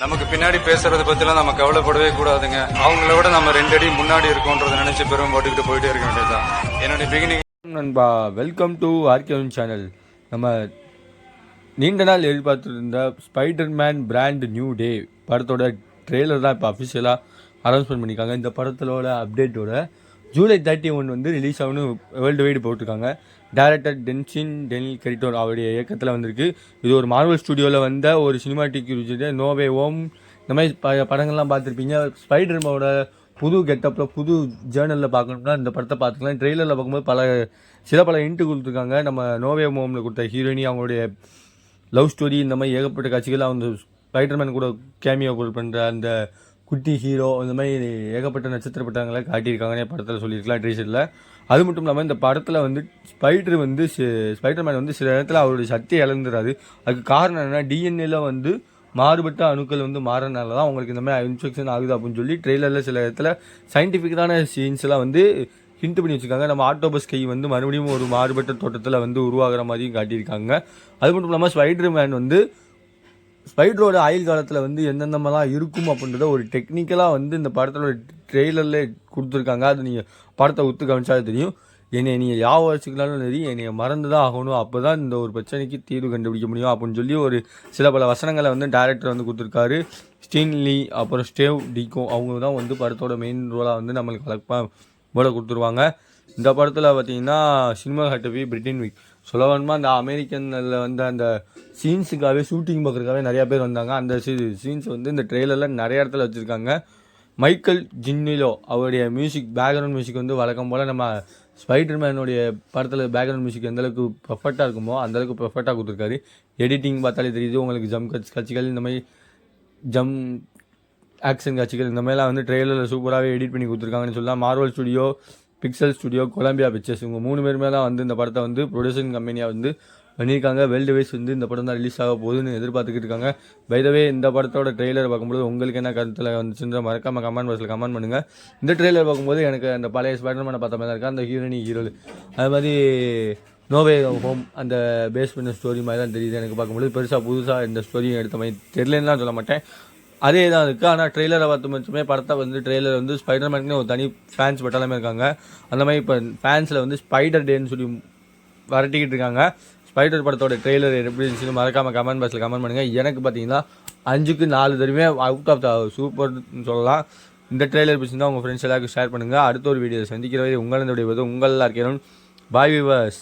நமக்கு பின்னாடி பேசுறதை பத்திலாம் நம்ம கவலைப்படவே கூடாதுங்க. அவங்கள விட நம்ம 2 அடி முன்னாடி இருக்கோன்றதை நினைச்சு பெரும் போட்டுக்கிட்டு போயிட்டே இருக்க வேண்டியதுதான். என்னுடைய பிகினிங் நண்பா, வெல்கம் டு ஆர்கேவன் சேனல். நம்ம நீண்ட நாள் எதிர்பார்த்துருந்த ஸ்பைடர்மேன் பிராண்ட் நியூ டே படத்தோட ட்ரெய்லர் தான் இப்போ அஃபிஷியலாக அனௌன்ஸ்மெண்ட் பண்ணியிருக்காங்க. இந்த படத்தோட அப்டேட்டோட ஜூலை 31 வந்து ரிலீஸ் ஆகணும் வேர்ல்டு வைடு போட்டிருக்காங்க. டைரக்டர் டென்சின் டெனில் கரிட்டோர் அவருடைய இயக்கத்தில் வந்திருக்கு. இது ஒரு மார்வல் ஸ்டுடியோவில் வந்த ஒரு சினிமாட்டிக் நோவே ஓம் இந்த மாதிரி படங்கள்லாம் பார்த்துருப்பீங்க. ஸ்பைடர்மேனோட புது கெட்டப்பில் புது ஜேர்னலில் பார்க்கணும்னா இந்த படத்தை பார்த்துக்கலாம். ட்ரெய்லரில் பார்க்கும்போது சில இன்ட்டு கொடுத்துருக்காங்க. நம்ம நோவே ஓமில் கொடுத்த ஹீரோயினி அவங்களுடைய லவ் ஸ்டோரி இந்த மாதிரி ஏகப்பட்ட காட்சிகள், அவங்க ஸ்பைடர்மேன் கூட கேமியோ பண்ணுற அந்த குட்டி ஹீரோ இந்த மாதிரி ஏகப்பட்ட நட்சத்திர பட்டங்களை காட்டியிருக்காங்கன்னே படத்தில் சொல்லியிருக்கலாம் ட்ரீசரில். அது மட்டும் இல்லாமல் இந்த படத்தில் வந்து ஸ்பைடர்மேன் வந்து சில நேரத்தில் அவருடைய சக்தியை இழந்துடாது. அதுக்கு காரணம் என்னென்னா டிஎன்ஏல வந்து மாறுபட்ட அணுக்கள் வந்து மாறனால தான் அவங்களுக்கு இந்த மாதிரி இன்ஃபெக்ஷன் ஆகுது அப்படின்னு சொல்லி ட்ரெய்லரில் சில இடத்துல சயின்டிஃபிக்கான சீன்ஸ்லாம் வந்து ஹிண்ட் பண்ணி வச்சுருக்காங்க. நம்ம ஆக்டோபஸ் கை வந்து மறுபடியும் ஒரு மாறுபட்ட தோட்டத்தில் வந்து உருவாகிற மாதிரியும் காட்டியிருக்காங்க. அது மட்டும் இல்லாமல் ஸ்பைடர்மேன் வந்து ஸ்பைடரோட ஆயுள் காலத்தில் வந்து எந்தெந்தமெல்லாம் இருக்கும் அப்படின்றத ஒரு டெக்னிக்கலாக வந்து இந்த படத்தோட ட்ரெய்லரில் கொடுத்துருக்காங்க. அது நீங்கள் படத்தை ஒத்து கவனிச்சாலும் தெரியும். என்னை நீங்கள் யாவ வச்சுக்கலாலும் சரி, என்னை மறந்து தான் ஆகணும், அப்போ தான் இந்த ஒரு பிரச்சனைக்கு தீர்வு கண்டுபிடிக்க முடியும் அப்படின்னு சொல்லி ஒரு சில வசனங்களை வந்து டைரக்டர் வந்து கொடுத்துருக்காரு. ஸ்டீன்லி அப்புறம் ஸ்டேவ் டிகோ அவங்க தான் வந்து படத்தோட மெயின் ரோலாக வந்து நம்மளுக்கு கலப்பாக போட கொடுத்துருவாங்க. இந்த படத்தில் பார்த்தீங்கன்னா சினிமாட்டோகிராஃபி பிரிட்டன் விக் சொல்லணுமா அந்த அமெரிக்கனில் வந்து அந்த சீன்ஸுக்காகவே ஷூட்டிங் பார்க்குறதுக்காகவே நிறையா பேர் வந்தாங்க. அந்த சீன்ஸ் வந்து இந்த ட்ரெய்லரில் நிறைய இடத்துல வச்சுருக்காங்க. மைக்கேல் ஜின்னிலோ அவருடைய பேக்ரவுண்ட் மியூசிக் வந்து வழக்கம் போல் நம்ம ஸ்பைடர்மேனுடைய படத்தில் பேக்ரவுண்ட் மியூசிக் எந்தளவுக்கு பர்ஃபெக்டாக இருக்குமோ அந்தளவுக்கு பர்ஃபெக்டாக கொடுத்துருக்காரு. எடிட்டிங் பார்த்தாலே தெரியுது உங்களுக்கு. காட்சிகள் இந்த மாதிரி ஆக்ஷன் காட்சிகள் இந்த மாதிரிலாம் வந்து ட்ரெய்லரில் சூப்பராகவே எடிட் பண்ணி கொடுத்துருக்காங்கன்னு சொல்லலாம். Marvel Studio, Pixar Studio, Columbia Pictures இவங்க 3 பேருமே தான் வந்து இந்த படத்தை வந்து ப்ரொடியூசன் கம்பெனியாக வந்து பண்ணியிருக்காங்க. வேர்ல்டு வைஸ் வந்து இந்த படம் தான் ரிலீஸ் ஆக போகுதுன்னு எதிர்பார்த்துக்கிட்டு இருக்காங்க. பை த வே இந்த படத்தோட ட்ரெய்லர் பார்க்கும்போது உங்களுக்கு என்ன கருத்தில் வந்துச்சுன்ற மறக்காமல் கமெண்ட் பாக்ஸில் கமெண்ட் பண்ணுங்கள். இந்த ட்ரெய்லர் பார்க்கும்போது எனக்கு அந்த பழைய ஸ்பைடர்மேனை பார்த்த மாதிரி தான் இருக்கா அந்த ஹீரோ அது மாதிரி நோவே ஹோம் அந்த பேஸ் பண்ண ஸ்டோரி மாதிரி தான் தெரியுது எனக்கு பார்க்கும்போது. புதுசாக இந்த ஸ்டோரியும் எடுத்த மாதிரி தெரியலன்னு சொல்ல மாட்டேன், அதே தான் இருக்குது. ஆனால் ட்ரெய்லரை பார்த்து மட்டுமே படத்தை வந்து ட்ரெய்லர் வந்து ஸ்பைடர்மேனுக்குன்னு ஒரு தனி ஃபேன்ஸ் பட்டாலுமே இருக்காங்க. அந்த மாதிரி இப்போ ஃபேன்ஸில் வந்து ஸ்பைடர் டேன்னு சொல்லி வரட்டிக்கிட்டு இருக்காங்க. ஸ்பைடர் படத்தோட ட்ரெய்லர் எப்படி இருந்துச்சுன்னு மறக்காமல் கமெண்ட் பாக்ஸில் கமெண்ட் பண்ணுங்கள். எனக்கு பார்த்தீங்கன்னா 5க்கு 4 தடவை அவுட் ஆஃப் த சூப்பர்னு சொல்லலாம். இந்த ட்ரெய்லர் பிடிச்சிருந்தா உங்கள் ஃப்ரெண்ட்ஸ் எல்லாருக்கும் ஷேர் பண்ணுங்கள். அடுத்த ஒரு வீடியோ சந்திக்கிற வரை உங்களோட உங்களெல்லாம் இருக்கணும். பாய் வியூவர்ஸ்.